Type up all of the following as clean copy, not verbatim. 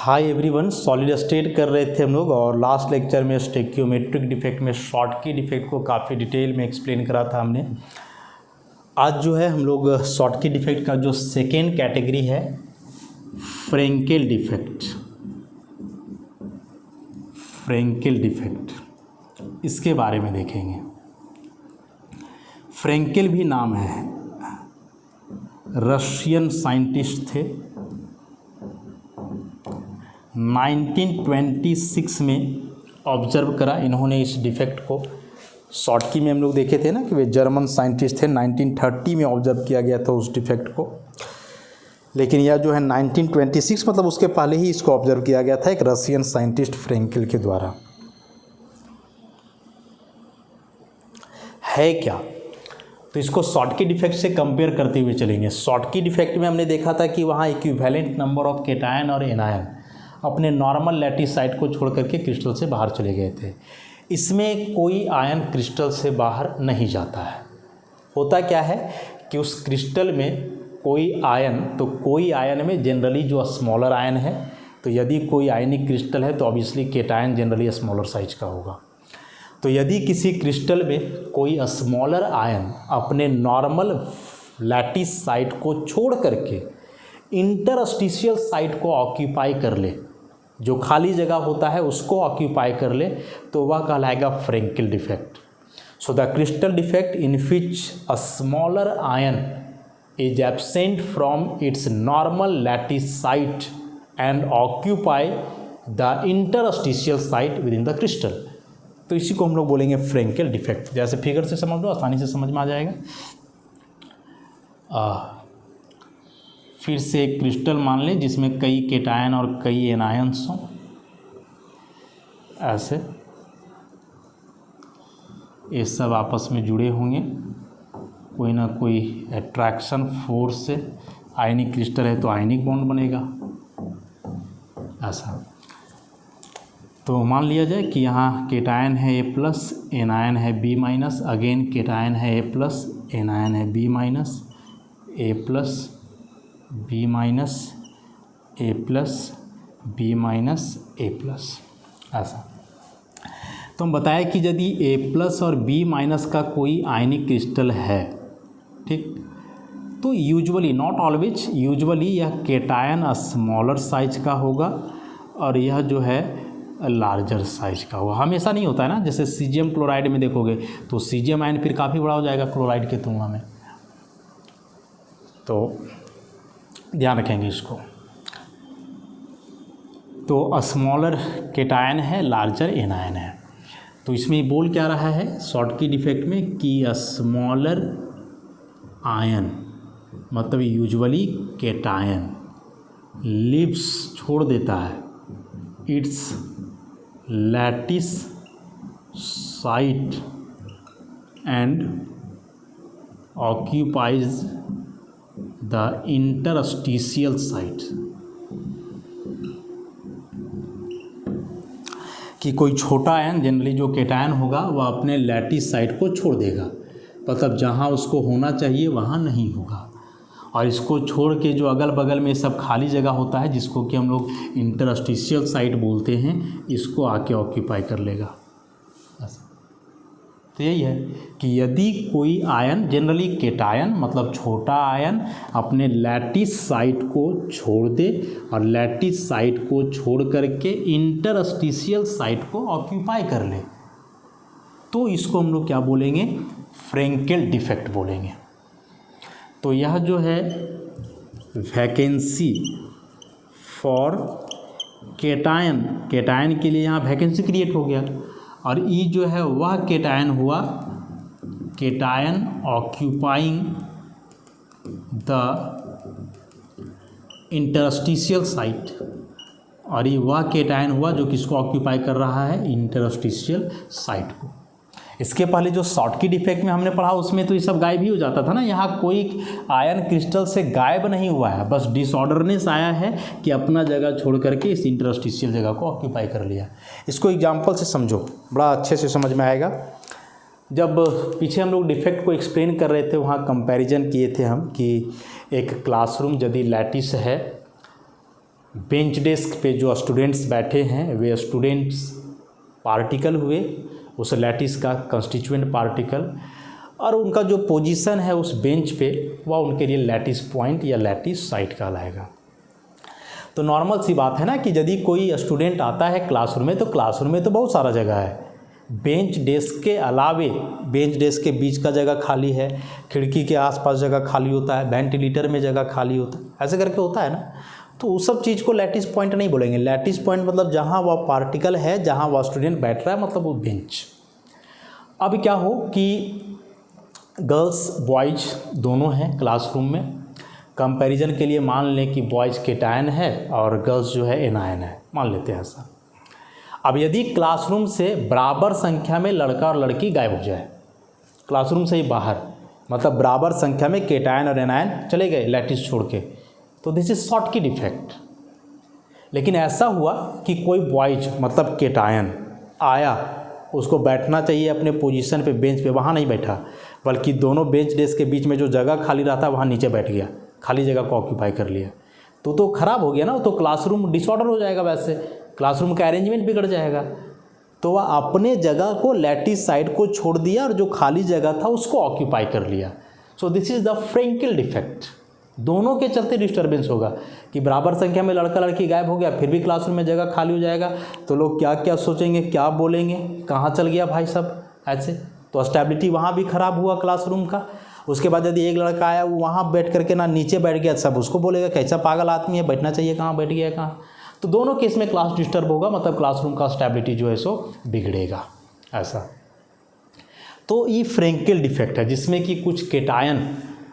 Hi everyone, solid state कर रहे थे हम लोग और लास्ट लेक्चर में स्टेक्योमेट्रिक डिफेक्ट में शॉटकी डिफेक्ट को काफ़ी डिटेल में एक्सप्लेन करा था हमने। आज जो है हम लोग शॉटकी डिफेक्ट का जो सेकेंड कैटेगरी है फ्रेंकेल डिफेक्ट, इसके बारे में देखेंगे। फ्रेंकेल भी नाम है, रशियन साइंटिस्ट थे। 1926 में ऑब्जर्व करा इन्होंने इस डिफेक्ट को। शॉटकी में हम लोग देखे थे ना कि वे जर्मन साइंटिस्ट थे। 1930 में ऑब्जर्व किया गया था उस डिफेक्ट को, लेकिन यह जो है 1926 मतलब उसके पहले ही इसको ऑब्जर्व किया गया था एक रशियन साइंटिस्ट फ्रेंकेल के द्वारा। है क्या, तो इसको शॉटकी डिफेक्ट से कंपेयर करते हुए चलेंगे। शॉटकी डिफेक्ट में हमने देखा था कि वहाँ इक्विवेलेंट नंबर ऑफ केटायन और एनायन अपने नॉर्मल लैटिस साइट को छोड़ करके क्रिस्टल से बाहर चले गए थे। इसमें कोई आयन क्रिस्टल से बाहर नहीं जाता है। होता क्या है कि उस क्रिस्टल में कोई आयन, तो कोई आयन में जनरली जो स्मॉलर आयन है, तो यदि कोई आयनिक क्रिस्टल है तो obviously cation generally smaller size का होगा। तो यदि किसी क्रिस्टल में कोई स्मॉलर आयन अपने नॉर्मल लैटिस साइट को छोड़ करके इंटरस्टिशियल साइट को ऑक्यूपाई कर ले, जो खाली जगह होता है उसको ऑक्यूपाई कर ले, तो वह कहलाएगा Frenkel defect. So the crystal defect in which a smaller ion is absent from its normal lattice site and occupy the interstitial site within the crystal. तो इसी को हम लोग बोलेंगे फ्रेंकेल डिफेक्ट। जैसे फिगर से समझ लो, आसानी से समझ में आ जाएगा। फिर से एक क्रिस्टल मान लें जिसमें कई केटायन और कई एनायंस हों। ऐसे ये सब आपस में जुड़े होंगे कोई ना कोई अट्रैक्शन फोर्स से। आयनिक क्रिस्टल है तो आयनिक बॉन्ड बनेगा ऐसा। तो मान लिया जाए कि यहाँ केटायन है A+, एनायन है B-, अगेन केटायन है A+, एनायन है B-, A+, B-, A+, B-, A+, ऐसा। तो हम बताया कि यदि A+ और B- का कोई आयनिक क्रिस्टल है, ठीक, तो यूजुअली, नॉट ऑलवेज, यूजुअली यह केटायन स्मॉलर साइज का होगा और यह जो है लार्जर साइज का होगा। हमेशा नहीं होता है ना। जैसे सीजियम क्लोराइड में देखोगे तो सीजियम आयन फिर काफ़ी बड़ा हो जाएगा क्लोराइड के तुलना में। तो ध्यान रखेंगे इसको। तो स्मॉलर केटायन है, लार्जर एनायन है। तो इसमें बोल क्या रहा है शॉटकी डिफेक्ट में कि स्मॉलर आयन मतलब यूजुअली केटायन लीव्स, छोड़ देता है, it's lattice site and occupies the interstitial site. कि कोई छोटा आयन, जनरली जो केटायन होगा, वह अपने लैटिस साइट को छोड़ देगा, मतलब जहाँ उसको होना चाहिए वहाँ नहीं होगा, और इसको छोड़ के जो अगल बगल में सब खाली जगह होता है जिसको कि हम लोग इंटरस्टिशियल साइट बोलते हैं, इसको आके ऑक्यूपाई कर लेगा। तो यही है कि यदि कोई आयन, जनरली केटायन मतलब छोटा आयन, अपने लैटिस साइट को छोड़ दे और लैटिस साइट को छोड़ करके इंटरस्टिशियल साइट को ऑक्यूपाई कर ले, तो इसको हम लोग क्या बोलेंगे, फ्रेंकेल डिफेक्ट बोलेंगे। तो यह जो है वैकेंसी फॉर केटायन, केटायन के लिए यहाँ वैकेंसी क्रिएट हो गया, और ई जो है वह केटायन हुआ, cation occupying the interstitial site, और ये वह केटायन हुआ जो किसको ऑक्यूपाई कर रहा है, इंटरस्टिशियल साइट को। इसके पहले जो शॉटकी डिफेक्ट में हमने पढ़ा उसमें तो ये सब गायब ही हो जाता था ना। यहाँ कोई आयन क्रिस्टल से गायब नहीं हुआ है, बस डिसऑर्डरनेस आया है कि अपना जगह छोड़ करके इस इंटरस्टिशियल जगह को ऑक्यूपाई कर लिया। इसको एग्जांपल से समझो, बड़ा अच्छे से समझ में आएगा। जब पीछे हम लोग डिफेक्ट को एक्सप्लेन कर रहे थे, वहाँ कंपैरिजन किए थे हम कि एक क्लासरूम यदि लैटिस है, बेंच डेस्क पे जो स्टूडेंट्स बैठे हैं वे स्टूडेंट्स पार्टिकल हुए, उस लैटिस का कंस्टिट्यूएंट पार्टिकल, और उनका जो पोजीशन है उस बेंच पे वह उनके लिए लैटिस पॉइंट या लैटिस साइट कहलाएगा। तो नॉर्मल सी बात है ना कि यदि कोई स्टूडेंट आता है क्लासरूम में, तो क्लासरूम में तो बहुत सारा जगह है, बेंच डेस्क के अलावे बेंच डेस्क के बीच का जगह खाली है, खिड़की के आसपास जगह खाली होता है, वेंटिलेटर में जगह खाली होता है, ऐसे करके होता है ना। तो उस सब चीज़ को लैटिस पॉइंट नहीं बोलेंगे। लैटिस पॉइंट मतलब जहाँ वह पार्टिकल है, जहाँ वह स्टूडेंट बैठ रहा है, मतलब वो बेंच। अब क्या हो कि गर्ल्स बॉयज दोनों हैं क्लासरूम में, कंपैरिजन के लिए मान लें कि बॉयज़ केटायन है और गर्ल्स जो है एनायन है, मान लेते हैं ऐसा। अब यदि क्लासरूम से बराबर संख्या में लड़का और लड़की गायब हो जाए, क्लासरूम से ही बाहर, मतलब बराबर संख्या में केटायन और एनायन चले गए लैटिस छोड़ के, तो दिस इज शॉर्टकी डिफेक्ट। लेकिन ऐसा हुआ कि कोई बॉयज मतलब केटायन आया, उसको बैठना चाहिए अपने पोजीशन पे, बेंच पे, वहाँ नहीं बैठा, बल्कि दोनों बेंच डेस्क के बीच में जो जगह खाली रहा था वहाँ नीचे बैठ गया, खाली जगह को ऑक्यूपाई कर लिया, तो ख़राब हो गया ना। तो क्लासरूम डिसऑर्डर हो जाएगा, वैसे क्लासरूम का अरेंजमेंट बिगड़ जाएगा। तो वह अपने जगह को लैटिस साइड को छोड़ दिया और जो खाली जगह था उसको ऑक्यूपाई कर लिया। So this is the Frenkel defect. दोनों के चलते डिस्टर्बेंस होगा कि बराबर संख्या में लड़का लड़की गायब हो गया, फिर भी क्लासरूम में जगह खाली हो जाएगा, तो लोग क्या क्या सोचेंगे, क्या बोलेंगे, कहाँ चल गया भाई सब, ऐसे। तो स्टेबिलिटी वहाँ भी ख़राब हुआ क्लासरूम का। उसके बाद यदि एक लड़का आया, वो वहाँ बैठ करके ना नीचे बैठ गया, सब उसको बोलेगा कैसा पागल आदमी है, बैठना चाहिए कहाँ बैठ गया कहाँ। तो दोनों केस में क्लास डिस्टर्ब होगा, मतलब क्लासरूम का स्टेबिलिटी जो है सो बिगड़ेगा, ऐसा। तो ये फ्रेंकेल डिफेक्ट है, जिसमें कि कुछ केटायन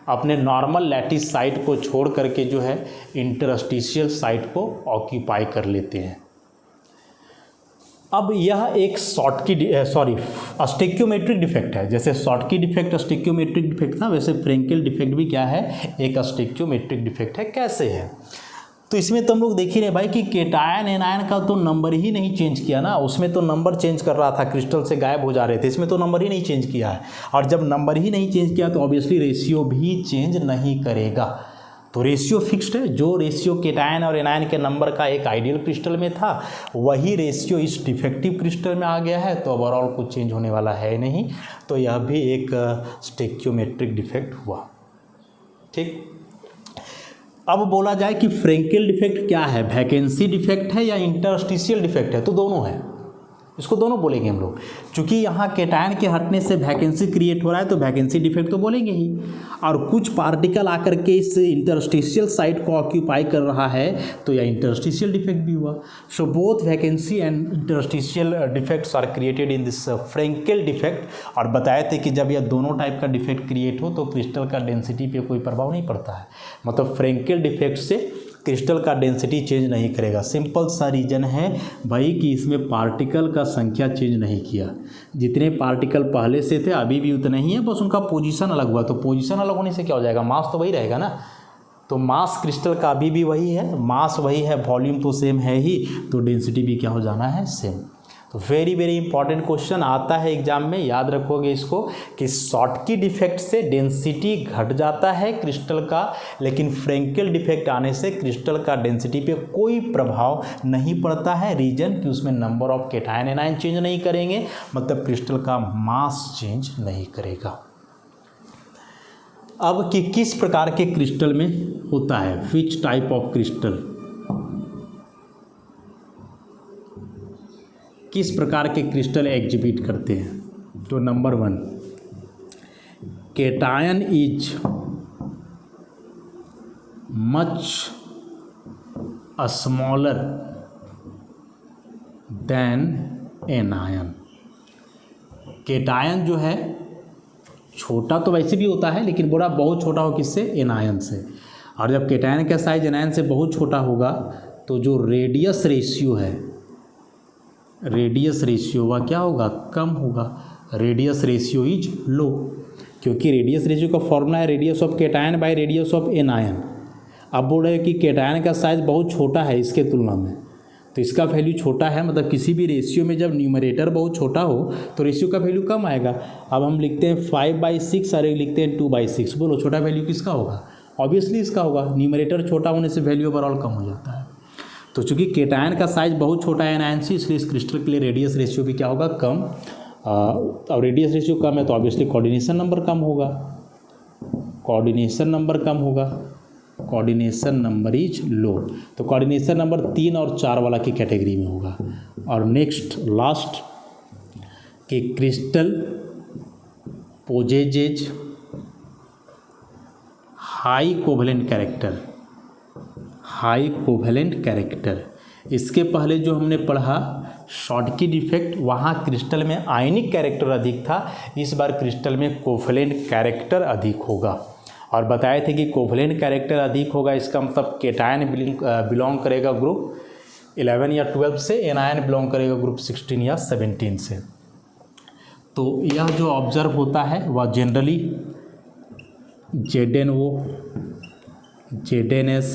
अपने नॉर्मल लैटिस साइट को छोड़ करके जो है इंटरस्टिशियल साइट को ऑक्यूपाई कर लेते हैं। अब यह एक स्टेक्योमेट्रिक डिफेक्ट है। जैसे शॉर्टकी डिफेक्ट स्टेक्योमेट्रिक डिफेक्ट था, वैसे फ्रेंकेल डिफेक्ट भी क्या है, एक स्टेक्योमेट्रिक डिफेक्ट है। कैसे है, तो इसमें तो हम लोग देख ही रहे भाई कि केटायन एनायन का तो नंबर ही नहीं चेंज किया ना, उसमें तो नंबर चेंज कर रहा था, क्रिस्टल से गायब हो जा रहे थे, इसमें तो नंबर ही नहीं चेंज किया है। और जब नंबर ही नहीं चेंज किया तो ऑब्वियसली रेशियो भी चेंज नहीं करेगा। तो रेशियो फिक्स्ड है, जो रेशियो केटायन और एनायन के नंबर का एक आइडियल क्रिस्टल में था, वही रेशियो इस डिफेक्टिव क्रिस्टल में आ गया है, तो ओवरऑल कुछ चेंज होने वाला है नहीं। तो यह भी एक स्टेक्योमेट्रिक डिफेक्ट हुआ, ठीक। अब बोला जाए कि फ्रेंकेल डिफेक्ट क्या है, वैकेंसी डिफेक्ट है या इंटरस्टिशियल डिफेक्ट है, तो दोनों है, इसको दोनों बोलेंगे हम लोग। क्योंकि यहाँ केटायन के हटने से वैकेंसी क्रिएट हो रहा है, तो वैकेंसी डिफेक्ट तो बोलेंगे ही। और कुछ पार्टिकल आकर के इस इंटरस्टिशियल साइट को ऑक्यूपाई कर रहा है, तो यह इंटरस्टिशियल डिफेक्ट भी हुआ। So both vacancy and interstitial defects are created in this Frenkel defect. और बताए थे कि जब यह दोनों टाइप का डिफेक्ट क्रिएट हो तो क्रिस्टल का डेंसिटी पे कोई प्रभाव नहीं पड़ता है, मतलब फ्रेंकेल डिफेक्ट से क्रिस्टल का डेंसिटी चेंज नहीं करेगा। सिंपल सा रीज़न है भाई कि इसमें पार्टिकल का संख्या चेंज नहीं किया, जितने पार्टिकल पहले से थे अभी भी उतने ही है, बस उनका पोजीशन अलग हुआ। तो पोजीशन अलग होने से क्या हो जाएगा, मास तो वही रहेगा ना। तो मास क्रिस्टल का अभी भी वही है, मास वही है, वॉल्यूम तो सेम है ही, तो डेंसिटी भी क्या हो जाना है, सेम। तो वेरी वेरी इंपॉर्टेंट क्वेश्चन आता है एग्जाम में, याद रखोगे इसको कि शॉर्टकी डिफेक्ट से डेंसिटी घट जाता है क्रिस्टल का, लेकिन फ्रेंकेल डिफेक्ट आने से क्रिस्टल का डेंसिटी पे कोई प्रभाव नहीं पड़ता है। रीजन कि उसमें number of cation anion change नहीं करेंगे, मतलब क्रिस्टल का मास चेंज नहीं करेगा। अब कि किस प्रकार के क्रिस्टल में होता है, विच टाइप ऑफ क्रिस्टल, किस प्रकार के क्रिस्टल एग्जिबिट करते हैं। तो number 1, cation is much smaller than anion. Cation जो है छोटा तो वैसे भी होता है, लेकिन बोला बहुत छोटा हो किससे, एनायन से। और जब केटायन का साइज एनायन से बहुत छोटा होगा तो जो रेडियस रेशियो है, रेडियस रेशियो वह क्या होगा, कम होगा। रेडियस रेशियो इज लो, क्योंकि रेडियस रेशियो का फॉर्मूला है radius of cation by radius of anion. अब बोल रहे हैं कि केटायन का साइज बहुत छोटा है इसके तुलना में, तो इसका वैल्यू छोटा है, मतलब किसी भी रेशियो में जब न्यूमरेटर बहुत छोटा हो तो रेशियो का वैल्यू कम आएगा। अब हम लिखते हैं 5/6 और एक लिखते हैं 2/6, बोलो छोटा वैल्यू किसका होगा, ऑब्वियसली इसका होगा। न्यूमरेटर छोटा होने से वैल्यू ओवरऑल कम हो जाता है। तो चूंकि केटायन का साइज बहुत छोटा है एनायन से, इसलिए इस क्रिस्टल के लिए रेडियस रेशियो भी क्या होगा, कम। और रेडियस रेशियो कम है तो ऑब्वियसली कोऑर्डिनेशन नंबर कम होगा, कोऑर्डिनेशन नंबर कम होगा, कोऑर्डिनेशन नंबर इज लो। तो कोऑर्डिनेशन नंबर 3 और 4 वाला की कैटेगरी में होगा। और नेक्स्ट लास्ट कि crystal possesses high covalent character, high covalent character. इसके पहले जो हमने पढ़ा शॉटकी डिफेक्ट, वहाँ क्रिस्टल में आयनिक कैरेक्टर अधिक था, इस बार क्रिस्टल में कोवेलेंट कैरेक्टर अधिक होगा। और बताए थे कि कोवेलेंट कैरेक्टर अधिक होगा इसका मतलब केटायन बिलोंग करेगा ग्रुप 11 या 12 से, एनायन बिलोंग करेगा ग्रुप 16 या 17 से। तो यह जो ऑब्जर्व होता है वह generally ZnO, ZnS,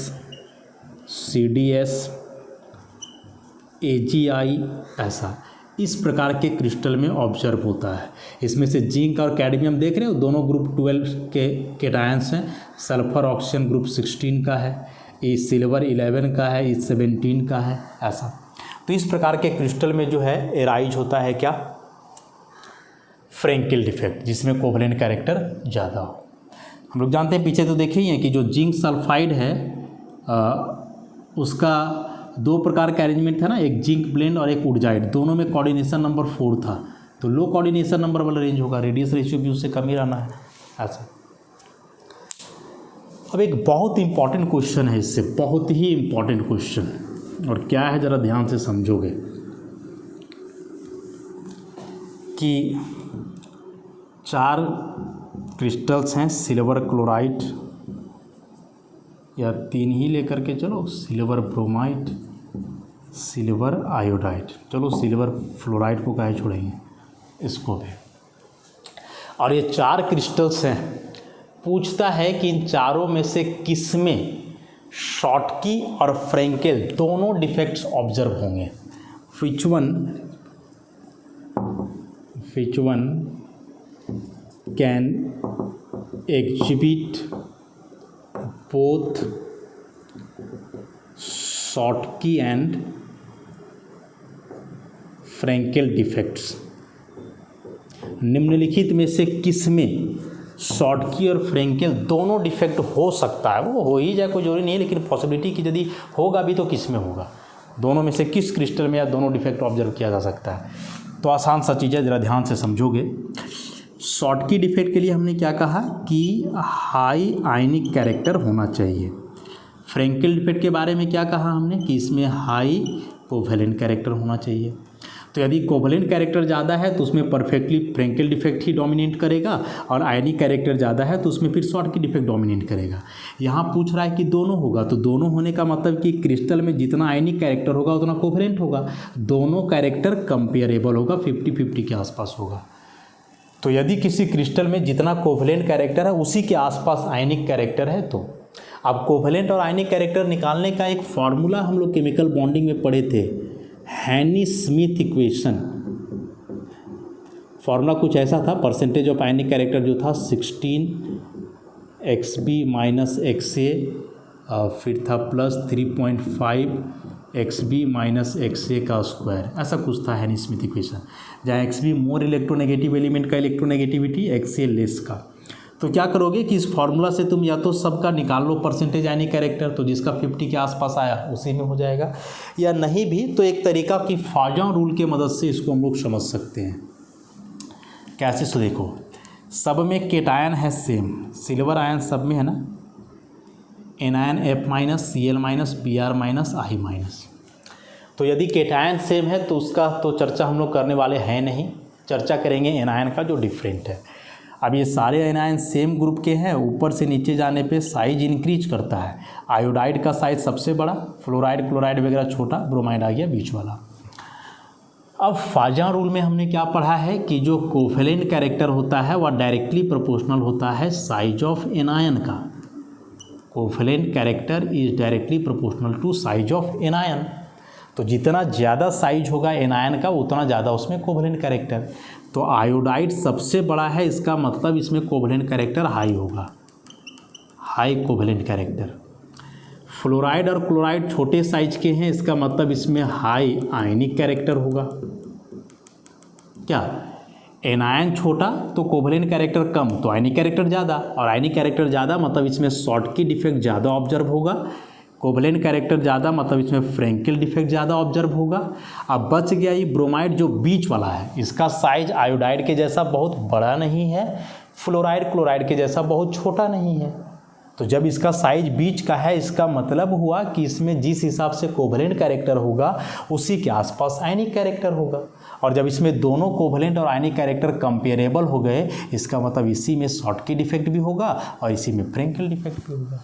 CdS, AgI ऐसा इस प्रकार के क्रिस्टल में ऑब्जर्व होता है। इसमें से जिंक और कैडमियम देख रहे हो, दोनों ग्रुप 12 के केटायंस हैं। सल्फर ऑक्सीजन ग्रुप 16 का है, ये सिल्वर 11 का है, ये 17 का है ऐसा। तो इस प्रकार के क्रिस्टल में जो है एराइज होता है क्या, फ्रैंकेल डिफेक्ट, जिसमें कोवेलेंट कैरेक्टर ज़्यादा हो। हम लोग जानते हैं, पीछे तो देखे ही हैं कि जो जिंक सल्फाइड है उसका 2 प्रकार का अरेंजमेंट था ना, एक जिंक ब्लेंड और एक उडजाइड, दोनों में कोऑर्डिनेशन नंबर 4 था। तो लो कोऑर्डिनेशन नंबर वाला रेंज होगा, रेडियस रेशियो भी उससे कम ही रहना है ऐसा। अब एक बहुत इंपॉर्टेंट क्वेश्चन है इससे, बहुत ही इंपॉर्टेंट क्वेश्चन, और क्या है ज़रा ध्यान से समझोगे कि 4 क्रिस्टल्स हैं, सिल्वर क्लोराइड या 3 ही लेकर के चलो, सिल्वर ब्रोमाइड, सिल्वर आयोडाइड, चलो सिल्वर फ्लोराइड को काहे छोड़ेंगे, इसको भी। और ये 4 क्रिस्टल्स हैं, पूछता है कि इन चारों में से किस में शॉटकी और फ्रैंकेल दोनों डिफेक्ट्स ऑब्जर्व होंगे। Which one can exhibit both Schottky and Frenkel defects. निम्नलिखित में से किस में शॉटकी और फ्रैंकेल दोनों डिफेक्ट हो सकता है, वो हो ही जाए कोई जरूरी नहीं है, लेकिन पॉसिबिलिटी की यदि होगा भी तो किस में होगा, दोनों में से किस क्रिस्टल में या दोनों डिफेक्ट ऑब्जर्व किया जा सकता है। तो आसान सा चीज़ है, ज़रा ध्यान से समझोगे। शॉटकी डिफेक्ट के लिए हमने क्या कहा कि हाई आयनिक कैरेक्टर होना चाहिए। फ्रैंकेल डिफेक्ट के बारे में क्या कहा हमने कि इसमें हाई कोवेलेंट कैरेक्टर होना चाहिए। तो यदि कोवेलेंट कैरेक्टर ज़्यादा है तो उसमें परफेक्टली फ्रैंकेल डिफेक्ट ही डोमिनेट करेगा, और आयनिक कैरेक्टर ज़्यादा है तो उसमें फिर शॉटकी डिफेक्ट डोमिनेट करेगा। यहाँ पूछ रहा है कि दोनों होगा, तो दोनों होने का मतलब कि क्रिस्टल में जितना आयनिक कैरेक्टर होगा उतना कोवेलेंट होगा, दोनों कैरेक्टर कंपेरेबल होगा, 50-50 के आसपास होगा। तो यदि किसी क्रिस्टल में जितना कोवेलेंट कैरेक्टर है उसी के आसपास आयनिक कैरेक्टर है, तो अब कोवेलेंट और आयनिक कैरेक्टर निकालने का एक फॉर्मूला हम लोग केमिकल बॉन्डिंग में पढ़े थे, हैनी स्मिथ इक्वेशन। फॉर्मूला कुछ ऐसा था, परसेंटेज ऑफ आयनिक कैरेक्टर जो था 16 XB माइनस XA, फिर था प्लस 3.5 XB माइनस XA का स्क्वायर, ऐसा कुछ था हैनी स्मिथ इक्वेशन, जहाँ XB मोर इलेक्ट्रोनेगेटिव एलिमेंट का इलेक्ट्रोनेगेटिविटी, XA लेस का। तो क्या करोगे कि इस फार्मूला से तुम या तो सबका निकाल लो परसेंटेज आयनिक कैरेक्टर, तो जिसका 50 के आसपास आया उसी में हो जाएगा, या नहीं भी तो एक तरीका कि फाजॉन रूल के मदद से इसको हम लोग समझ सकते हैं। कैसे, सो देखो, सब में केटायन है सेम, सिल्वर आयन सब में है ना, anion F minus, Cl minus, Br minus, I minus. तो यदि केटायन सेम है तो उसका तो चर्चा हम लोग करने वाले हैं नहीं, चर्चा करेंगे एनायन का जो डिफरेंट है। अब ये सारे एनायन सेम ग्रुप के हैं, ऊपर से नीचे जाने पे साइज इंक्रीज करता है। आयोडाइड का साइज सबसे बड़ा, फ्लोराइड क्लोराइड वगैरह छोटा, ब्रोमाइड आ गया बीच वाला। अब फाजॉन रूल में हमने क्या पढ़ा है कि जो कोवेलेंट कैरेक्टर होता है वह डायरेक्टली प्रोपोर्शनल होता है साइज ऑफ एनायन का। Covalent character is directly proportional to size of anion. तो जितना ज़्यादा साइज होगा एनायन का उतना ज़्यादा उसमें कोवेलेंट कैरेक्टर। तो आयोडाइड सबसे बड़ा है, इसका मतलब इसमें कोवेलेंट कैरेक्टर हाई होगा, हाई कोवेलेंट कैरेक्टर। फ्लोराइड और क्लोराइड छोटे साइज के हैं, इसका मतलब इसमें हाई आयनिक कैरेक्टर होगा। क्या एनायन छोटा तो कोवलेंट कैरेक्टर कम तो आयनिक कैरेक्टर ज़्यादा, और आयनिक कैरेक्टर ज़्यादा मतलब इसमें शॉर्टकी डिफेक्ट ज़्यादा ऑब्जर्व होगा। कोवलेंट कैरेक्टर ज़्यादा मतलब इसमें फ्रैंकेल डिफेक्ट ज़्यादा ऑब्जर्व होगा। अब बच गया ये ब्रोमाइड जो बीच वाला है, इसका साइज आयोडाइड के जैसा बहुत बड़ा नहीं है, फ्लोराइड क्लोराइड के जैसा बहुत छोटा नहीं है। तो जब इसका साइज बीच का है, इसका मतलब हुआ कि इसमें जिस हिसाब से कोवलेंट कैरेक्टर होगा उसी के आसपास आयनिक कैरेक्टर होगा। और जब इसमें दोनों कोवलेंट और आयनिक कैरेक्टर कंपेरेबल हो गए, इसका मतलब इसी में शॉर्टकी डिफेक्ट भी होगा और इसी में फ्रैंकेल डिफेक्ट भी होगा।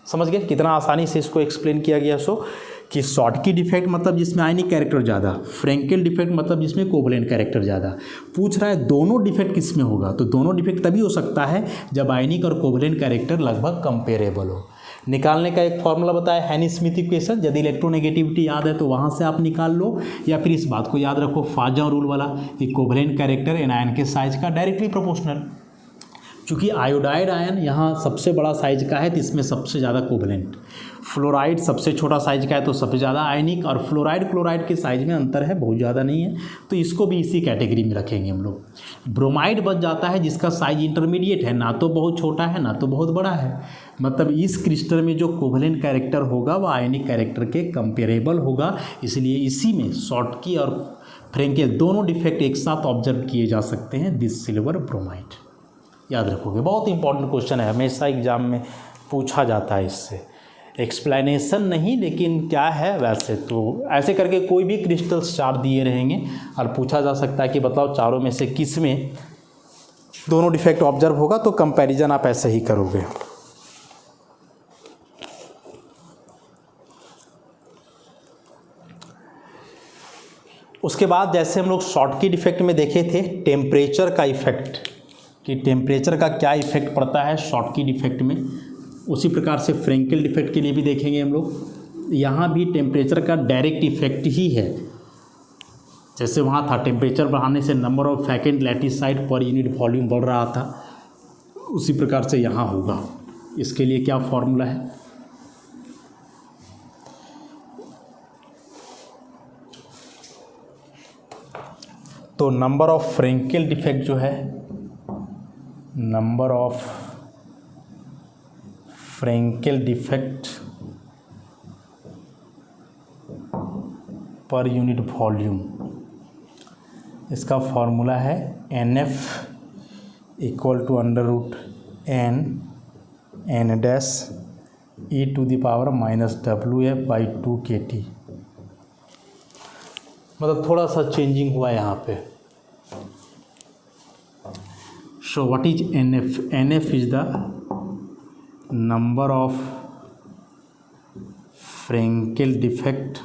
समझ गए कितना आसानी से इसको एक्सप्लेन किया गया। सो कि शॉर्टकी डिफेक्ट मतलब जिसमें आयनिक कैरेक्टर ज़्यादा, फ्रैंकेल डिफेक्ट मतलब जिसमें कोवलेंट कैरेक्टर ज़्यादा। पूछ रहा है दोनों डिफेक्ट किस में होगा, तो दोनों डिफेक्ट तभी हो सकता है जब आयनिक और कोवलेंट कैरेक्टर लगभग कंपेरेबल हो। निकालने का एक फॉर्मूला बताया हैनी स्मिथ इक्वेशन, यदि इलेक्ट्रोनेगेटिविटी याद है तो वहाँ से आप निकाल लो, या फिर इस बात को याद रखो फाजा रूल वाला कि कोवलेंट कैरेक्टर एनायन के साइज का डायरेक्टली प्रोपोर्शनल। चूँकि आयोडाइड आयन यहाँ सबसे बड़ा साइज का है तो इसमें सबसे ज़्यादा कोवलेंट, फ्लोराइड सबसे छोटा साइज का है तो सबसे ज़्यादा आयनिक, और फ्लोराइड क्लोराइड के साइज में अंतर है, बहुत ज़्यादा नहीं है, तो इसको भी इसी कैटेगरी में रखेंगे हम लोग। ब्रोमाइड बच जाता है जिसका साइज इंटरमीडिएट है, ना तो बहुत छोटा है ना तो बहुत बड़ा है, मतलब इस क्रिस्टल में जो कोवलेंट कैरेक्टर होगा वह आयनिक कैरेक्टर के कंपेरेबल होगा, इसलिए इसी में शॉर्टकी और फ्रैंकेल दोनों डिफेक्ट एक साथ ऑब्जर्व किए जा सकते हैं दिस सिल्वर ब्रोमाइड। याद रखोगे, बहुत इंपॉर्टेंट क्वेश्चन है, हमेशा एग्जाम में पूछा जाता है इससे। एक्सप्लेनेशन नहीं लेकिन क्या है वैसे, तो ऐसे करके कोई भी क्रिस्टल्स 4 दिए रहेंगे और पूछा जा सकता है कि बताओ चारों में से किस में दोनों डिफेक्ट ऑब्जर्व होगा, तो कंपैरिजन आप ऐसे ही करोगे। उसके बाद जैसे हम लोग शॉर्टकी डिफेक्ट में देखे थे टेम्परेचर का इफेक्ट, कि टेम्परेचर का क्या इफेक्ट पड़ता है शॉर्टकी डिफेक्ट में, उसी प्रकार से फ्रैंकेल डिफेक्ट के लिए भी देखेंगे हम लोग। यहाँ भी टेम्परेचर का डायरेक्ट इफेक्ट ही है, जैसे वहाँ था टेम्परेचर बढ़ाने से number of vacant lattice site पर यूनिट वॉल्यूम बढ़ रहा था, उसी प्रकार से यहाँ होगा। इसके लिए क्या फॉर्मूला है, तो नंबर ऑफ फ्रैंकेल डिफेक्ट जो है, number of Frenkel defect per unit volume, इसका फॉर्मूला है NF equal to √n dash e⁻⁻² kT। मतलब थोड़ा सा चेंजिंग हुआ यहाँ पे। So what is NF? NF is the number of Frenkel defect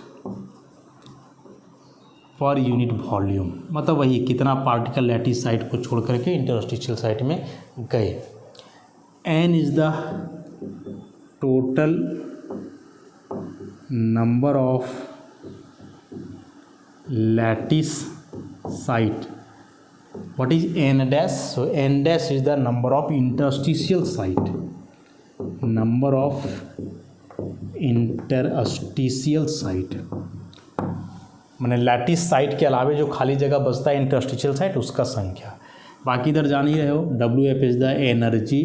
पर यूनिट वॉल्यूम, मतलब वही कितना पार्टिकल लैटिस साइट को छोड़ करके इंटरस्टिशियल साइट में गए। N is the total number of lattice site. What is N dash? So N dash is the number of interstitial site. Number of interstitial site मैंने lattice site के अलावे जो खाली जगह बचता है इंटरस्टिशियल साइट उसका संख्या। बाकी इधर जान ही रहे हो, WF is the energy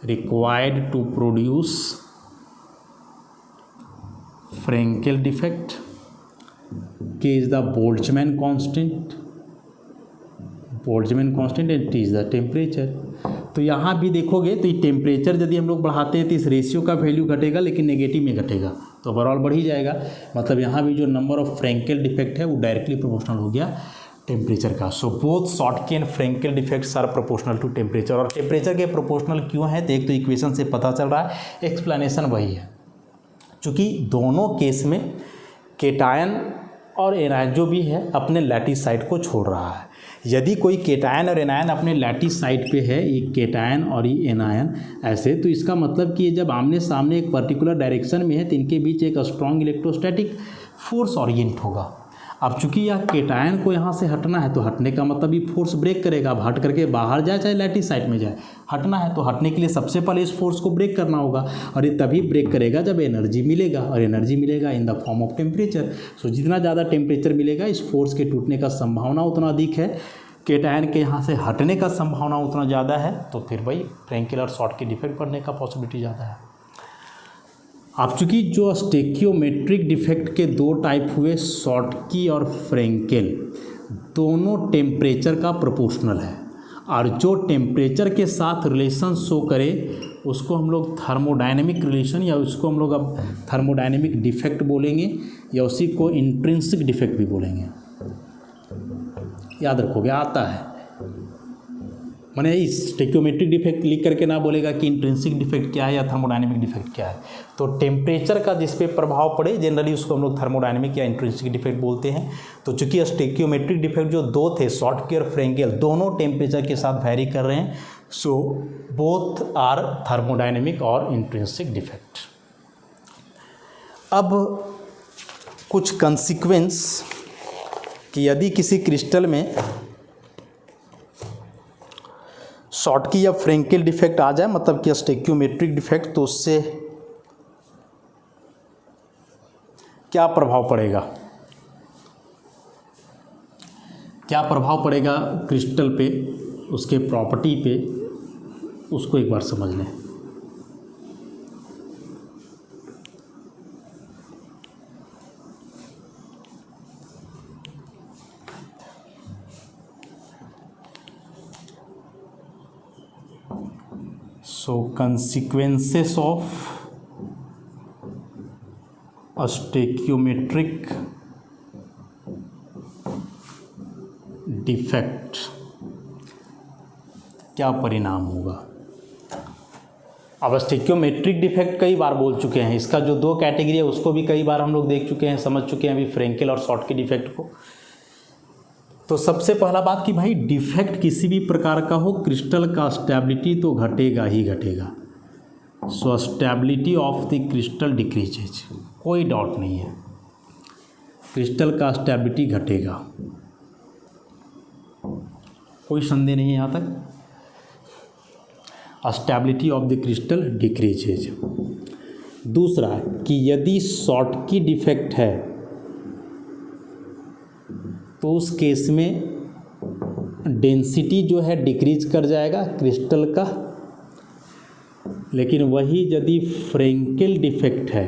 required to produce Frenkel defect, K is the Boltzmann constant, Boltzmann constant and T is the temperature। तो यहाँ भी देखोगे तो ये टेम्परेचर यदि हम लोग बढ़ाते हैं तो इस रेशियो का वैल्यू घटेगा, लेकिन नेगेटिव में घटेगा तो ओवरऑल बढ़ ही जाएगा। मतलब यहाँ भी जो नंबर ऑफ फ्रैंकेल डिफेक्ट है वो डायरेक्टली प्रोपोर्शनल हो गया टेम्परेचर का। So both Schottky and Frenkel defects are proportional to temperature. और टेम्परेचर के प्रोपोर्शनल क्यों है, तो एक तो इक्वेशन से पता चल रहा है, एक्सप्लेनेशन वही है, चूँकि दोनों केस में केटायन और एनायन जो भी है अपने लैटिस साइट को छोड़ रहा है। यदि कोई केटायन और एनायन अपने लैटिस साइट पे है, ये केटायन और ये एनायन ऐसे, तो इसका मतलब कि जब आमने सामने एक पर्टिकुलर डायरेक्शन में है तो इनके बीच एक स्ट्रॉन्ग इलेक्ट्रोस्टैटिक फोर्स ओरिएंट होगा। अब चूंकि यह केटायन को यहाँ से हटना है तो हटने का मतलब ये फोर्स ब्रेक करेगा। अब हट करके बाहर जाए चाहे लैटिस साइड में जाए, हटना है तो हटने के लिए सबसे पहले इस फोर्स को ब्रेक करना होगा, और ये तभी ब्रेक करेगा जब एनर्जी मिलेगा, और एनर्जी मिलेगा in the form of temperature. So जितना ज़्यादा टेम्परेचर मिलेगा इस फोर्स के टूटने का संभावना उतना अधिक है, केटायन के यहाँ से हटने का संभावना उतना ज़्यादा है, तो फिर भाई फ्रैंकेल और शॉटकी डिफेक्ट पड़ने का पॉसिबिलिटी ज़्यादा है। अब चूँकि जो स्टेकियोमेट्रिक डिफेक्ट के दो टाइप हुए, शॉटकी और फ्रैंकेल, दोनों टेम्परेचर का प्रोपोर्शनल है, और जो टेम्परेचर के साथ रिलेशन शो करे उसको हम लोग थर्मोडायनेमिक रिलेशन, या उसको हम लोग अब थर्मोडायनेमिक डिफेक्ट बोलेंगे, या उसी को इंट्रिंसिक डिफेक्ट भी बोलेंगे। याद रखोगे, आता है, मैंने इस स्टेकियोमेट्रिक डिफेक्ट लिख करके ना बोलेगा कि इंट्रिंसिक डिफेक्ट क्या है या थर्मोडायनेमिक डिफेक्ट क्या है। तो टेम्परेचर का जिस पे प्रभाव पड़े जनरली उसको हम लोग थर्मोडायनेमिक या इंट्रिंसिक डिफेक्ट बोलते हैं। तो चूंकि स्टेकियोमेट्रिक डिफेक्ट जो दो थे, शॉटकी और फ्रैंकेल, दोनों टेम्परेचर के साथ वैरी कर रहे हैं, सो बोथ आर थर्मोडायनेमिक और इंट्रिंसिक डिफेक्ट। अब कुछ कंसिक्वेंस कि यदि किसी क्रिस्टल में शॉटकी या फ्रैंकेल डिफेक्ट आ जाए, मतलब कि स्टेकियोमेट्रिक डिफेक्ट, तो उससे क्या प्रभाव पड़ेगा, क्या प्रभाव पड़ेगा क्रिस्टल पे, उसके प्रॉपर्टी पे, उसको एक बार समझ लें। So consequences of a stoichiometric defect, क्या परिणाम होगा। अब स्टेकियोमेट्रिक डिफेक्ट कई बार बोल चुके हैं, इसका जो दो कैटेगरी है उसको भी कई बार हम लोग देख चुके हैं, समझ चुके हैं अभी फ्रैंकेल और शॉटकी डिफेक्ट को। तो सबसे पहला बात कि भाई डिफेक्ट किसी भी प्रकार का हो, क्रिस्टल का स्टेबिलिटी तो घटेगा ही घटेगा। So stability of the crystal decreases, कोई डाउट नहीं है, क्रिस्टल का स्टेबिलिटी घटेगा, कोई संदेह नहीं है यहाँ तक। Stability of the crystal decreases. दूसरा कि यदि शॉटकी डिफेक्ट है तो उस केस में डेंसिटी जो है डिक्रीज कर जाएगा क्रिस्टल का, लेकिन वही यदि फ्रैंकेल डिफेक्ट है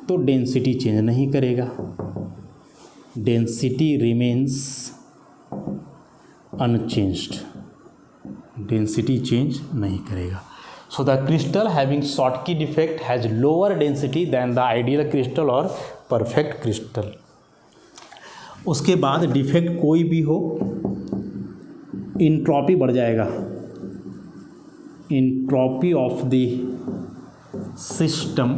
तो डेंसिटी चेंज नहीं करेगा, density remains unchanged, density change नहीं करेगा। So the crystal having Schottky defect has lower density than the ideal crystal और परफेक्ट क्रिस्टल। उसके बाद डिफेक्ट कोई भी हो, इंट्रॉपी बढ़ जाएगा, entropy of the system,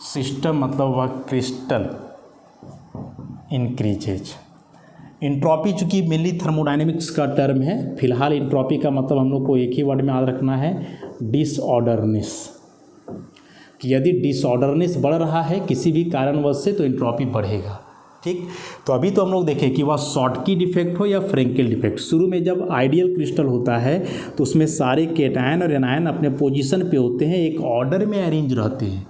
system मतलब वह क्रिस्टल इंक्रीजेज। इंट्रॉपी चूँकि मेनली थर्मोडायनेमिक्स का टर्म है, फिलहाल इंट्रॉपी का मतलब हम लोग को एक ही वर्ड में याद रखना है, डिसऑर्डरनेस। कि यदि डिसऑर्डरनेस बढ़ रहा है किसी भी कारणवश से तो इंट्रॉपी बढ़ेगा। ठीक, तो अभी तो हम लोग देखें कि वह शॉटकी डिफेक्ट हो या फ्रैंकेल डिफेक्ट, शुरू में जब आइडियल क्रिस्टल होता है तो उसमें सारे केटायन और एनायन अपने पोजीशन पे होते हैं, एक ऑर्डर में अरेंज रहते हैं।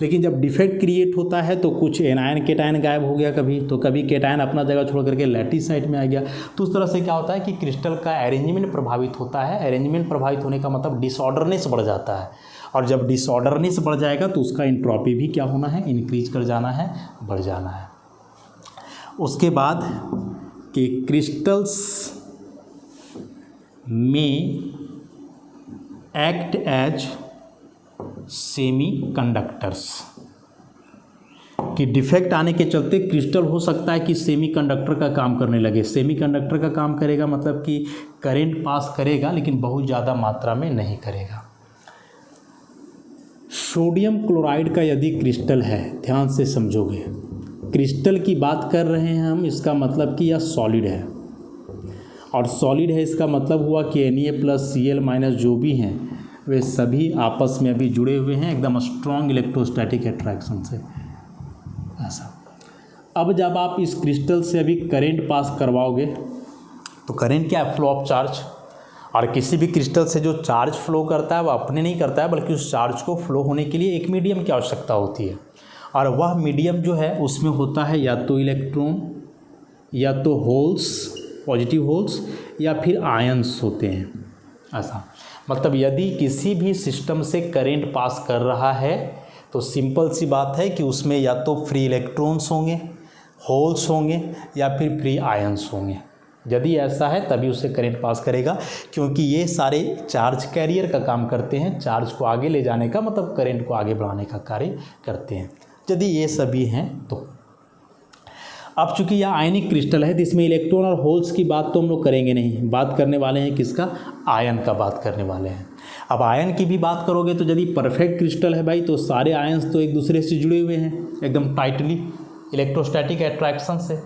लेकिन जब डिफेक्ट क्रिएट होता है तो कुछ एनायन केटायन गायब हो गया कभी, तो कभी केटायन अपना जगह छोड़ करके लैटिस साइड में आ गया। तो उस तरह से क्या होता है कि क्रिस्टल का अरेंजमेंट प्रभावित होता है। अरेंजमेंट प्रभावित होने का मतलब डिसऑर्डरनेस बढ़ जाता है, और जब डिसऑर्डरनेस बढ़ जाएगा तो उसका इंट्रॉपी भी क्या होना है, इंक्रीज कर जाना है, बढ़ जाना है। उसके बाद कि क्रिस्टल्स में एक्ट एज सेमी कंडक्टर्स, कि डिफेक्ट आने के चलते क्रिस्टल हो सकता है कि सेमी कंडक्टर का काम करने लगे। सेमी कंडक्टर का काम करेगा मतलब कि करंट पास करेगा लेकिन बहुत ज़्यादा मात्रा में नहीं करेगा। सोडियम क्लोराइड का यदि क्रिस्टल है, ध्यान से समझोगे, क्रिस्टल की बात कर रहे हैं हम, इसका मतलब कि यह सॉलिड है, और सॉलिड है इसका मतलब हुआ कि Na+Cl- जो भी हैं वे सभी आपस में अभी जुड़े हुए हैं एकदम स्ट्रॉन्ग इलेक्ट्रोस्टैटिक अट्रैक्शन से, ऐसा अब जब आप इस क्रिस्टल से अभी करंट पास करवाओगे तो करंट क्या है? Flow of charge. और किसी भी क्रिस्टल से जो चार्ज फ्लो करता है वो अपने नहीं करता है, बल्कि उस चार्ज को फ्लो होने के लिए एक मीडियम की आवश्यकता होती है। और वह मीडियम जो है उसमें होता है या तो इलेक्ट्रॉन, या तो होल्स, पॉजिटिव होल्स, या फिर आयंस होते हैं। ऐसा मतलब यदि किसी भी सिस्टम से करंट पास कर रहा है तो सिंपल सी बात है कि उसमें या तो फ्री इलेक्ट्रॉन्स होंगे, होल्स होंगे, या फिर फ्री आयंस होंगे। यदि ऐसा है तभी उसे करंट पास करेगा, क्योंकि ये सारे चार्ज कैरियर का काम करते हैं, चार्ज को आगे ले जाने का मतलब करंट को आगे बढ़ाने का कार्य करते हैं। यदि ये सभी हैं तो अब चूंकि यह आयनिक क्रिस्टल है तो इसमें इलेक्ट्रॉन और होल्स की बात तो हम लोग करेंगे नहीं, बात करने वाले हैं किसका? आयन का बात करने वाले हैं। अब आयन की भी बात करोगे तो यदि परफेक्ट क्रिस्टल है भाई तो सारे आयन्स तो एक दूसरे से जुड़े हुए हैं एकदम टाइटली इलेक्ट्रोस्टैटिक अट्रैक्शन से।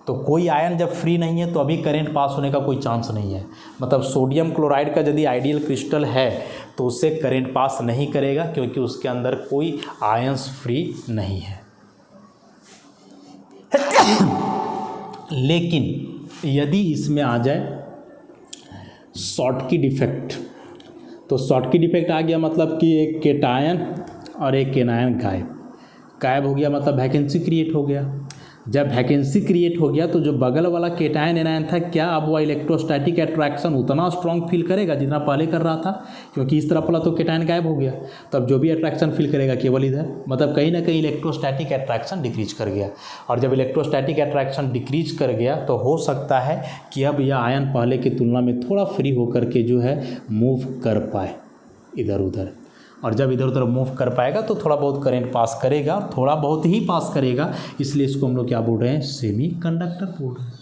तो कोई आयन जब फ्री नहीं है तो अभी करंट पास होने का कोई चांस नहीं है। मतलब सोडियम क्लोराइड का यदि आइडियल क्रिस्टल है तो उससे करंट पास नहीं करेगा, क्योंकि उसके अंदर कोई आयंस फ्री नहीं है। लेकिन यदि इसमें आ जाए शॉर्टकी डिफेक्ट, तो शॉर्टकी डिफेक्ट आ गया मतलब कि एक केटायन और एक एनायन गायब हो गया, मतलब वैकेंसी क्रिएट हो गया। जब वैकेंसी क्रिएट हो गया तो जो बगल वाला केटायन एनायन था, क्या अब वह इलेक्ट्रोस्टैटिक अट्रैक्शन उतना स्ट्रॉन्ग फील करेगा जितना पहले कर रहा था? क्योंकि इस तरफ वाला तो केटायन गायब हो गया, तब जो भी अट्रैक्शन फील करेगा केवल इधर, मतलब कहीं ना कहीं इलेक्ट्रोस्टैटिक अट्रैक्शन डिक्रीज कर गया। और जब इलेक्ट्रोस्टैटिक अट्रैक्शन डिक्रीज कर गया तो हो सकता है कि अब यह आयन पहले की तुलना में थोड़ा फ्री होकर के जो है मूव कर पाए इधर उधर। और जब इधर उधर मूव कर पाएगा तो थोड़ा बहुत करंट पास करेगा, थोड़ा बहुत ही पास करेगा, इसलिए इसको हम लोग क्या बोल रहे हैं? सेमी कंडक्टर बोल रहे हैं।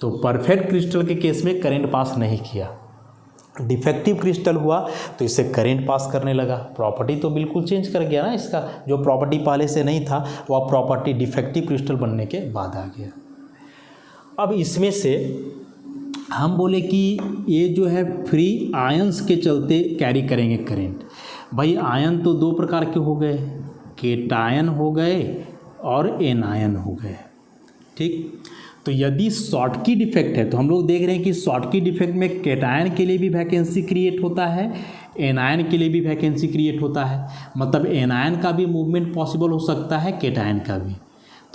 तो परफेक्ट क्रिस्टल के केस में करंट पास नहीं किया, डिफेक्टिव क्रिस्टल हुआ तो इससे करंट पास करने लगा। प्रॉपर्टी तो बिल्कुल चेंज कर गया ना इसका, जो प्रॉपर्टी पहले से नहीं था वह प्रॉपर्टी डिफेक्टिव क्रिस्टल बनने के बाद आ गया। अब इसमें से हम बोले कि ये जो है फ्री आयंस के चलते कैरी करेंगे करंट। भाई आयन तो दो प्रकार के हो गए, केटायन हो गए और एनायन हो गए, ठीक। तो यदि शॉर्टकी डिफेक्ट है तो हम लोग देख रहे हैं कि शॉर्टकी डिफेक्ट में केटायन के लिए भी वैकेंसी क्रिएट होता है, एनायन के लिए भी वैकेंसी क्रिएट होता है। मतलब एनायन का भी मूवमेंट पॉसिबल हो सकता है, केटायन का भी।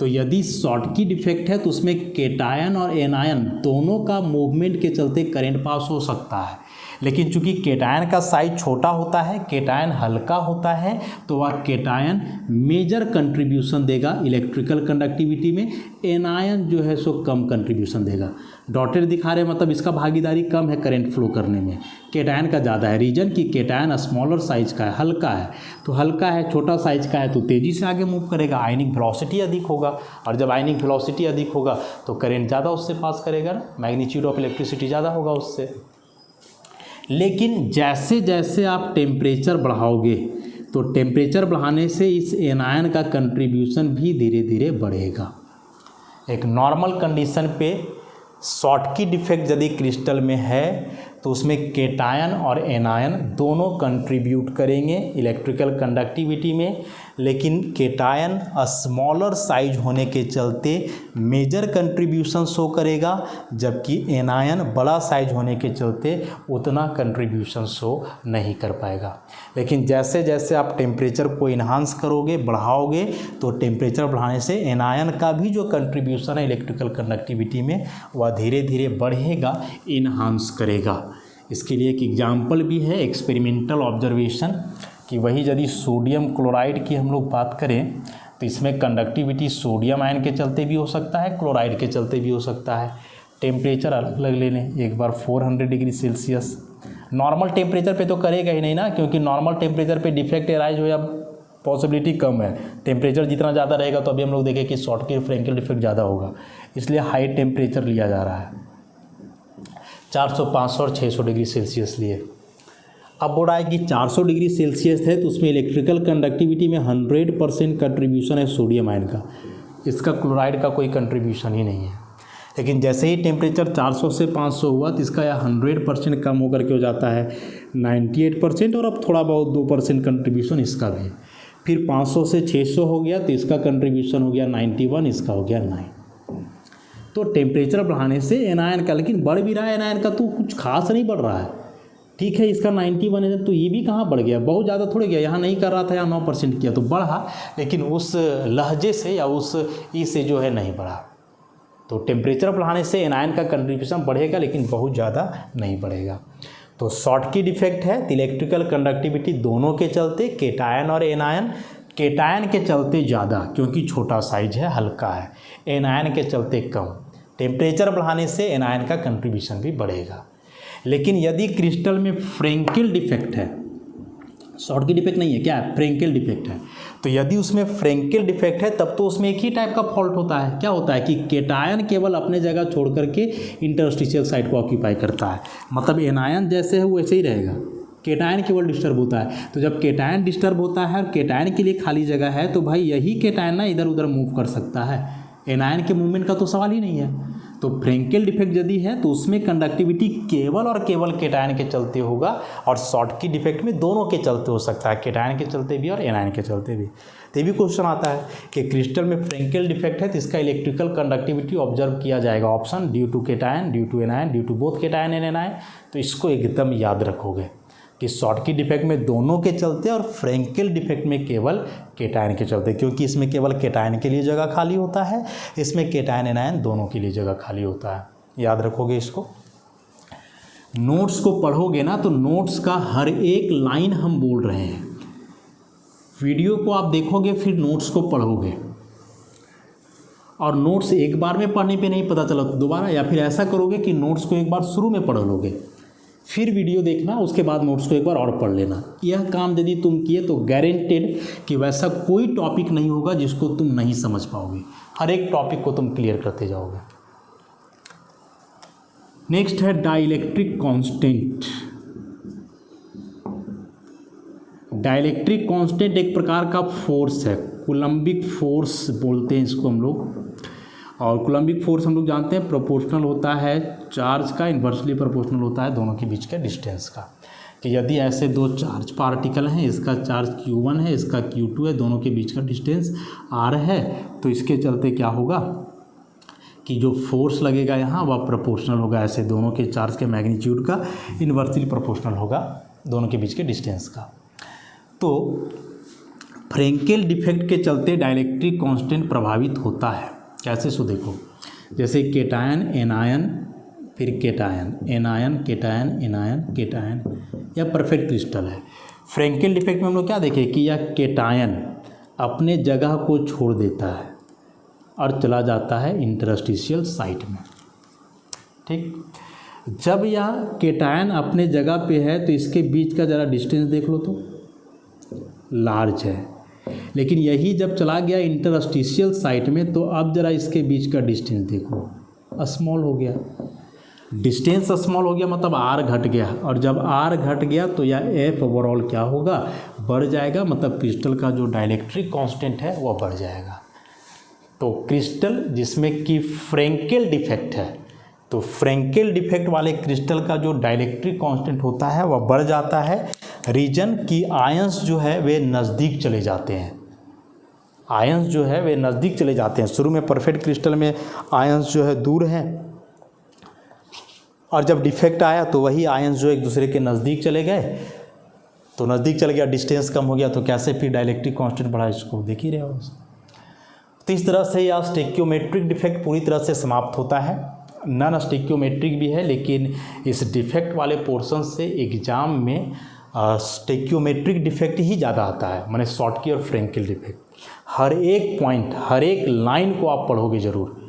तो यदि शॉर्टकी डिफेक्ट है तो उसमें केटायन और एनायन दोनों का मूवमेंट के चलते करंट पास हो सकता है। लेकिन चूंकि केटायन का साइज छोटा होता है, केटायन हल्का होता है, तो वह केटायन मेजर कंट्रीब्यूशन देगा इलेक्ट्रिकल कंडक्टिविटी में, एनायन जो है सो कम कंट्रीब्यूशन देगा। डॉटेड दिखा रहे मतलब इसका भागीदारी कम है करंट फ्लो करने में, केटायन का ज़्यादा है। रीजन कि केटायन स्मॉलर साइज का है, हल्का है, तो हल्का है, छोटा साइज का है तो तेज़ी से आगे मूव करेगा, आयनिक वेलोसिटी अधिक होगा, और जब आयनिक वेलोसिटी अधिक होगा तो करंट ज़्यादा उससे पास करेगा ना, मैग्नीट्यूड ऑफ इलेक्ट्रिसिटी ज़्यादा होगा उससे। लेकिन जैसे जैसे आप टेम्परेचर बढ़ाओगे तो टेम्परेचर बढ़ाने से इस एनायन का कंट्रीब्यूशन भी धीरे धीरे बढ़ेगा। एक नॉर्मल कंडीशन पे शॉर्टकी डिफेक्ट यदि क्रिस्टल में है तो उसमें केटायन और एनायन दोनों कंट्रीब्यूट करेंगे इलेक्ट्रिकल कंडक्टिविटी में, लेकिन केटायन स्मॉलर साइज होने के चलते मेजर कंट्रीब्यूशन शो करेगा, जबकि एनायन बड़ा साइज होने के चलते उतना कंट्रीब्यूशन शो नहीं कर पाएगा। लेकिन जैसे जैसे आप टेम्परेचर को इन्हांस करोगे, बढ़ाओगे, तो टेम्परेचर बढ़ाने से एनायन का भी जो कंट्रीब्यूशन है इलेक्ट्रिकल कंडक्टिविटी में वह धीरे धीरे बढ़ेगा, इन्हांस करेगा। इसके लिए एक एग्जाम्पल भी है एक्सपेरिमेंटल ऑब्जर्वेशन कि वही यदि सोडियम क्लोराइड की हम लोग बात करें तो इसमें कंडक्टिविटी सोडियम आयन के चलते भी हो सकता है, क्लोराइड के चलते भी हो सकता है। टेम्परेचर अलग अलग ले लें, एक बार 400 डिग्री सेल्सियस नॉर्मल टेम्परेचर पे तो करेगा ही नहीं ना, क्योंकि नॉर्मल टेम्परेचर पे डिफेक्ट एराइज हो या पॉसिबिलिटी कम है। टेम्परेचर जितना ज़्यादा रहेगा तो अभी हम लोग देखें कि शॉर्टकी फ्रैंकल डिफेक्ट ज़्यादा होगा, इसलिए हाई टेम्परेचर लिया जा रहा है, 400, 500 और 600 डिग्री सेल्सियस लिए। अब बोल रहा है कि 400 डिग्री सेल्सियस है तो उसमें इलेक्ट्रिकल कंडक्टिविटी में 100% कंट्रीब्यूशन है सोडियम आयन का, इसका क्लोराइड का कोई कंट्रीब्यूशन ही नहीं है। लेकिन जैसे ही टेम्परेचर 400 से 500 हुआ तो इसका यह 100% कम होकर के हो जाता है 98%, और अब थोड़ा बहुत 2% कंट्रीब्यूशन इसका भी। फिर 500 से 600 हो गया तो इसका कंट्रीब्यूशन हो गया 91, इसका हो गया 9। तो टेम्परेचर बढ़ाने से एनायन का, लेकिन बढ़ भी रहा है एनायन का तो कुछ खास नहीं बढ़ रहा है। ठीक है, इसका 91 है तो ये भी कहाँ बढ़ गया, बहुत ज़्यादा थोड़े गया, यहाँ नहीं कर रहा था, यहाँ 9% किया तो बढ़ा, लेकिन उस लहजे से या उस ई से जो है नहीं बढ़ा। तो टेम्परेचर बढ़ाने से एनायन का कंट्रीब्यूशन बढ़ेगा लेकिन बहुत ज़्यादा नहीं बढ़ेगा। तो शॉटकी डिफेक्ट है इलेक्ट्रिकल कंडक्टिविटी दोनों के चलते, केटायन और एनायन। केटायन के चलते ज़्यादा क्योंकि छोटा साइज है, हल्का है, एनायन के चलते कम। टेम्परेचर बढ़ाने से एनायन का कंट्रीब्यूशन भी बढ़ेगा। लेकिन यदि क्रिस्टल में फ्रेंकेल डिफेक्ट है, शॉटकी डिफेक्ट नहीं है, क्या है, फ्रेंकेल डिफेक्ट है, तो यदि उसमें फ्रेंकेल डिफेक्ट है तब तो उसमें एक ही टाइप का फॉल्ट होता है। क्या होता है कि केटायन केवल अपने जगह छोड़ करके इंटरस्टिशियल साइट को ऑक्यूपाई करता है, मतलब एनायन जैसे है वैसे ही रहेगा, केटायन केवल डिस्टर्ब होता है। तो जब केटायन डिस्टर्ब होता है और केटायन के लिए खाली जगह है तो भाई यही केटायन ना इधर उधर मूव कर सकता है, एनायन के मूवमेंट का तो सवाल ही नहीं है। तो फ्रेंकेल डिफेक्ट यदि है तो उसमें कंडक्टिविटी केवल और केवल केटायन के चलते होगा, और शॉटकी डिफेक्ट में दोनों के चलते हो सकता है, केटायन के चलते भी और एनायन के चलते भी। तो ये भी क्वेश्चन आता है कि क्रिस्टल में फ्रेंकेल डिफेक्ट है तो इसका इलेक्ट्रिकल कंडक्टिविटी ऑब्जर्व किया जाएगा, option due to cation, due to anion, due to both cation and anion. तो इसको एकदम याद रखोगे कि शॉटकी डिफेक्ट में दोनों के चलते और फ्रेंकेल डिफेक्ट में केवल केटायन के चलते, क्योंकि इसमें केवल केटायन के लिए जगह खाली होता है, इसमें केटायन एनायन दोनों के लिए जगह खाली होता है। याद रखोगे इसको। नोट्स को पढ़ोगे ना तो नोट्स का हर एक लाइन हम बोल रहे हैं, वीडियो को आप देखोगे फिर नोट्स को पढ़ोगे, और नोट्स एक बार में पढ़ने पे नहीं पता चला तो दोबारा, या फिर ऐसा करोगे कि नोट्स को एक बार शुरू में पढ़ लोगे, फिर वीडियो देखना, उसके बाद नोट्स को एक बार और पढ़ लेना। यह काम यदि तुम किए तो गारंटेड कि वैसा कोई टॉपिक नहीं होगा जिसको तुम नहीं समझ पाओगे, हर एक टॉपिक को तुम क्लियर करते जाओगे। नेक्स्ट है डाइलेक्ट्रिक कांस्टेंट। डाइलेक्ट्रिक कांस्टेंट एक प्रकार का फोर्स है, कूलम्बिक फोर्स बोलते हैं इसको हम लोग, और कूलम्बिक फोर्स हम लोग जानते हैं प्रोपोर्शनल होता है चार्ज का, इन्वर्सली प्रोपोर्शनल होता है दोनों के बीच के डिस्टेंस का। कि यदि ऐसे दो चार्ज पार्टिकल हैं, इसका चार्ज Q1 है, इसका Q2 है, दोनों के बीच का डिस्टेंस R है, तो इसके चलते क्या होगा कि जो फोर्स लगेगा यहाँ वह प्रोपोर्शनल होगा, ऐसे दोनों के चार्ज के मैग्नीट्यूड का इन्वर्सली प्रोपोर्शनल होगा दोनों के बीच के डिस्टेंस का। तो फ्रेंकेल डिफेक्ट के चलते डाइलेक्ट्रिक कांस्टेंट प्रभावित होता है। कैसे, सो देखो, जैसे केटायन एनायन फिर cation anion cation anion cation, यह परफेक्ट क्रिस्टल है। फ्रेंकेल डिफेक्ट में हम लोग क्या देखें कि यह केटायन अपने जगह को छोड़ देता है और चला जाता है इंटरस्टिशियल साइट में। ठीक, जब यह केटायन अपने जगह पे है तो इसके बीच का ज़रा डिस्टेंस देख लो तो लार्ज है, लेकिन यही जब चला गया इंटरस्टिशियल साइट में तो अब ज़रा इसके बीच का डिस्टेंस देखो, स्मॉल हो गया। डिस्टेंस स्मॉल हो गया मतलब आर घट गया, और जब आर घट गया तो यह एफ ओवरऑल क्या होगा, बढ़ जाएगा, मतलब क्रिस्टल का जो डाइलेक्ट्रिक कांस्टेंट है वह बढ़ जाएगा। तो क्रिस्टल जिसमें कि फ्रेंकेल डिफेक्ट है, तो फ्रेंकेल डिफेक्ट वाले क्रिस्टल का जो डाइलेक्ट्रिक कांस्टेंट होता है वह बढ़ जाता है, रीजन की आयंस जो है वे नज़दीक चले जाते हैं, आयंस जो है वे नज़दीक चले जाते हैं। शुरू में परफेक्ट क्रिस्टल में आयंस जो है दूर हैं, और जब डिफेक्ट आया तो वही आयंस जो एक दूसरे के नज़दीक चले गए, तो नज़दीक चले गया, डिस्टेंस कम हो गया, तो कैसे फिर डाइलेक्ट्रिक कांस्टेंट बढ़ा, इसको देख ही रहे हो। तो इस तरह से यह स्टेक्योमेट्रिक डिफेक्ट पूरी तरह से समाप्त होता है। नॉन स्टेक्योमेट्रिक भी है, लेकिन इस डिफेक्ट वाले पोर्शन से एग्जाम में स्टेक्योमेट्रिक डिफेक्ट ही ज़्यादा आता है, माने शॉटकी और फ्रेंकेल डिफेक्ट। हर एक पॉइंट, हर एक लाइन को आप पढ़ोगे ज़रूर।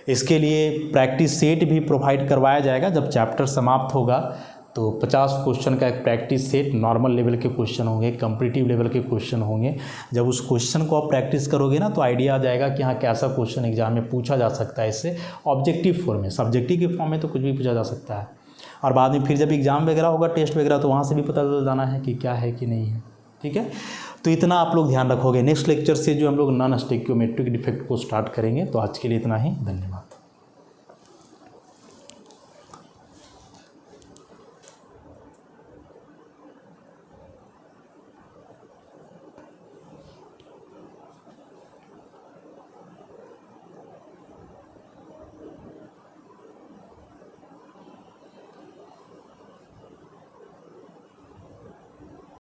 इसके लिए प्रैक्टिस सेट भी प्रोवाइड करवाया जाएगा। जब चैप्टर समाप्त होगा तो 50 क्वेश्चन का एक प्रैक्टिस सेट, नॉर्मल लेवल के क्वेश्चन होंगे, कम्पिटिटिव लेवल के क्वेश्चन होंगे। जब उस क्वेश्चन को आप प्रैक्टिस करोगे ना तो आइडिया आ जाएगा कि हाँ कैसा क्वेश्चन एग्जाम में पूछा जा सकता है, इससे ऑब्जेक्टिव फॉर्म में। सब्जेक्टिव के फॉर्म में तो कुछ भी पूछा जा सकता है, और बाद में फिर जब एग्ज़ाम वगैरह होगा, टेस्ट वगैरह, तो वहाँ से भी पता चल जाना है कि क्या है कि नहीं है। ठीक है, तो इतना आप लोग ध्यान रखोगे। नेक्स्ट लेक्चर से जो हम लोग नॉन स्टेक्योमेट्रिक डिफेक्ट को स्टार्ट करेंगे। तो आज के लिए इतना ही, धन्यवाद।